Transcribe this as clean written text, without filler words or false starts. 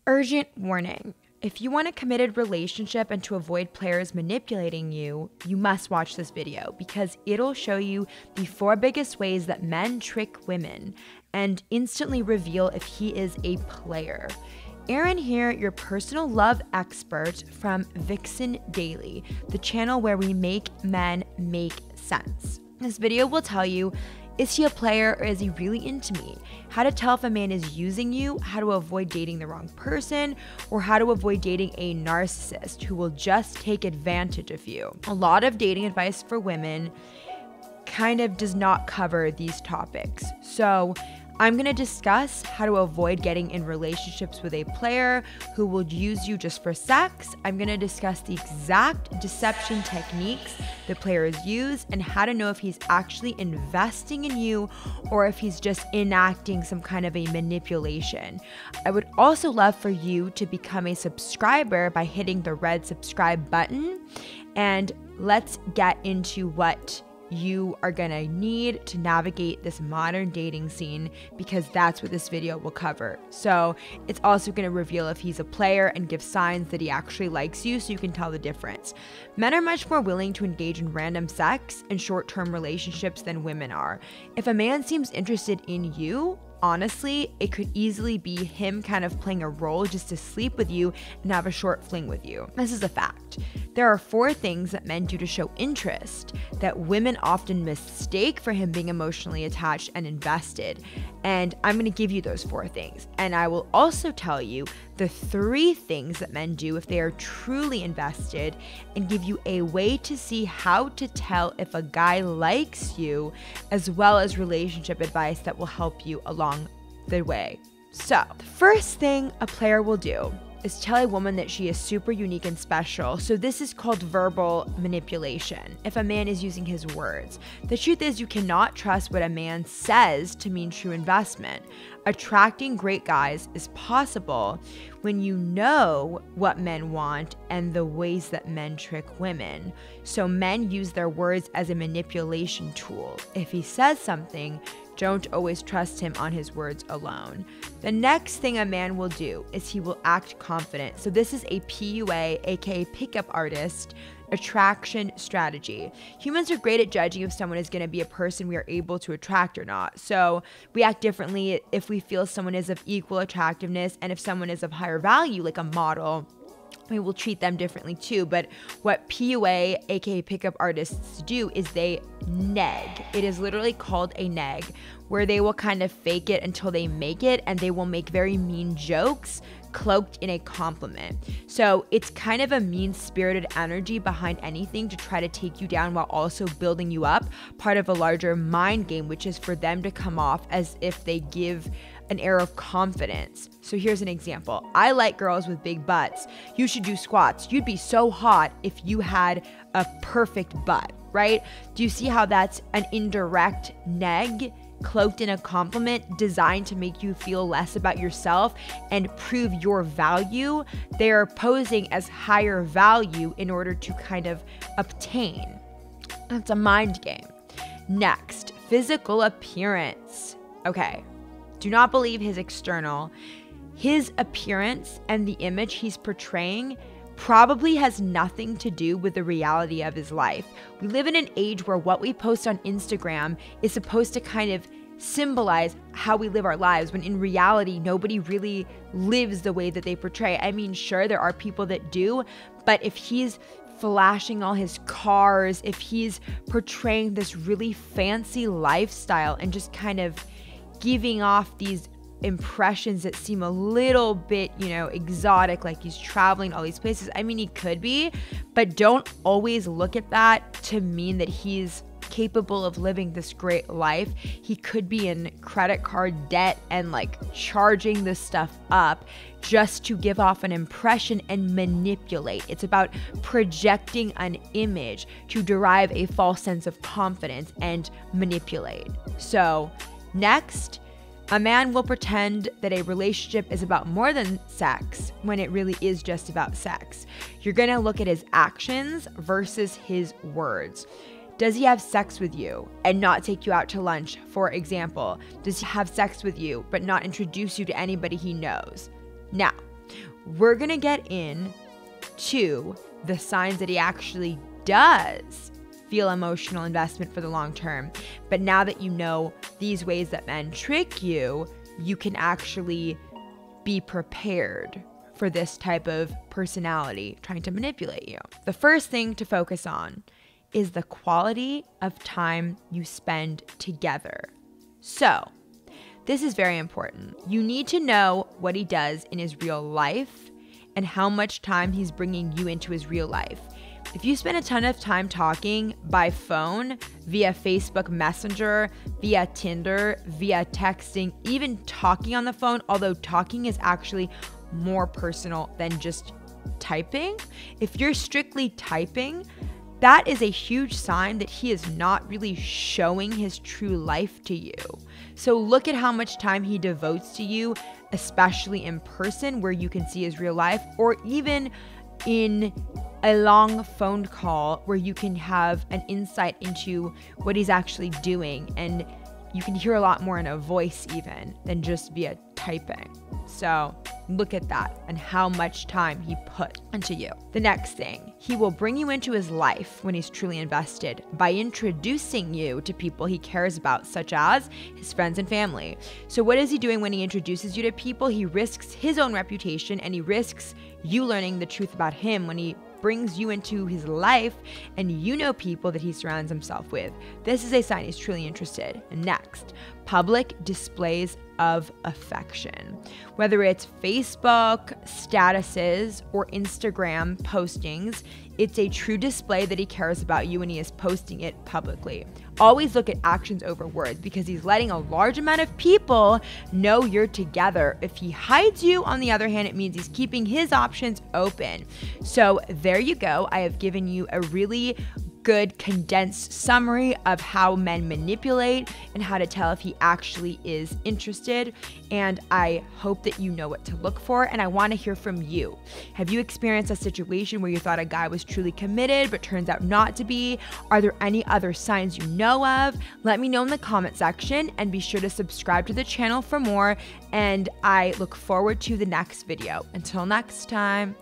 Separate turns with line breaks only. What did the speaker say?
Urgent warning. If you want a committed relationship and to avoid players manipulating you, you must watch this video because it'll show you the 4 biggest ways that men trick women and instantly reveal if he is a player. Erin here, your personal love expert from VixenDaily, the channel where we make men make sense. This video will tell you, is he a player or is he really into me? How to tell if a man is using you, how to avoid dating the wrong person, or how to avoid dating a narcissist who will just take advantage of you. A lot of dating advice for women kind of does not cover these topics. So I'm going to discuss how to avoid getting in relationships with a player who will use you just for sex. I'm going to discuss the exact deception techniques the players use and how to know if he's actually investing in you or if he's just enacting some kind of a manipulation. I would also love for you to become a subscriber by hitting the red subscribe button, and let's get into what you are gonna need to navigate this modern dating scene, because that's what this video will cover. So it's also gonna reveal if he's a player and give signs that he actually likes you so you can tell the difference. Men are much more willing to engage in random sex and short-term relationships than women are. If a man seems interested in you, honestly, it could easily be him kind of playing a role just to sleep with you and have a short fling with you. This is a fact. There are 4 things that men do to show interest that women often mistake for him being emotionally attached and invested. And I'm going to give you those 4 things. And I will also tell you the 3 things that men do if they are truly invested, and give you a way to see how to tell if a guy likes you, as well as relationship advice that will help you along the way. So, the first thing a player will do is tell a woman that she is super unique and special. So this is called verbal manipulation, if a man is using his words. The truth is, you cannot trust what a man says to mean true investment. Attracting great guys is possible when you know what men want and the ways that men trick women. So men use their words as a manipulation tool. If he says something, don't always trust him on his words alone. The next thing a man will do is he will act confident. So this is a PUA, aka pickup artist, attraction strategy. Humans are great at judging if someone is going to be a person we are able to attract or not. So we act differently if we feel someone is of equal attractiveness, and if someone is of higher value, like a model, we will treat them differently too. But what PUA, aka pickup artists, do is they neg. It is literally called a neg, where they will kind of fake it until they make it, and they will make very mean jokes cloaked in a compliment. So it's kind of a mean-spirited energy behind anything to try to take you down while also building you up, part of a larger mind game, which is for them to come off as if they give an air of confidence. So here's an example. I like girls with big butts. You should do squats. You'd be so hot if you had a perfect butt, right? Do you see how that's an indirect neg cloaked in a compliment designed to make you feel less about yourself and prove your value? They are posing as higher value in order to kind of obtain. That's a mind game. Next, physical appearance. Okay. Do not believe his external. His appearance and the image he's portraying probably has nothing to do with the reality of his life. We live in an age where what we post on Instagram is supposed to kind of symbolize how we live our lives, when in reality, nobody really lives the way that they portray. I mean, sure, there are people that do, but if he's flashing all his cars, if he's portraying this really fancy lifestyle and just kind of giving off these impressions that seem a little bit, exotic, like he's traveling all these places. I mean, he could be, but don't always look at that to mean that he's capable of living this great life. He could be in credit card debt and like charging this stuff up just to give off an impression and manipulate. It's about projecting an image to derive a false sense of confidence and manipulate. So next, a man will pretend that a relationship is about more than sex when it really is just about sex. You're gonna look at his actions versus his words. Does he have sex with you and not take you out to lunch, for example? Does he have sex with you but not introduce you to anybody he knows? Now, we're gonna get into the signs that he actually does feel emotional investment for the long term. But now that you know these ways that men trick you, you can actually be prepared for this type of personality trying to manipulate you. The first thing to focus on is the quality of time you spend together. So, this is very important. You need to know what he does in his real life and how much time he's bringing you into his real life. If you spend a ton of time talking by phone, via Facebook Messenger, via Tinder, via texting, even talking on the phone, although talking is actually more personal than just typing. If you're strictly typing, that is a huge sign that he is not really showing his true life to you. So look at how much time he devotes to you, especially in person where you can see his real life, or even in a long phone call where you can have an insight into what he's actually doing, and you can hear a lot more in a voice even than just via typing. So look at that and how much time he put into you. The next thing, he will bring you into his life when he's truly invested by introducing you to people he cares about, such as his friends and family. So what is he doing when he introduces you to people? He risks his own reputation and he risks you learning the truth about him when he brings you into his life and you know people that he surrounds himself with. This is a sign he's truly interested. Next, public displays of affection. Whether it's Facebook statuses or Instagram postings, it's a true display that he cares about you when he is posting it publicly. Always look at actions over words because he's letting a large amount of people know you're together. If he hides you, on the other hand, it means he's keeping his options open. So there you go. I have given you a really good condensed summary of how men manipulate and how to tell if he actually is interested. And I hope that you know what to look for. And I want to hear from you. Have you experienced a situation where you thought a guy was truly committed but turns out not to be? Are there any other signs you know of? Let me know in the comment section and be sure to subscribe to the channel for more. And I look forward to the next video. Until next time.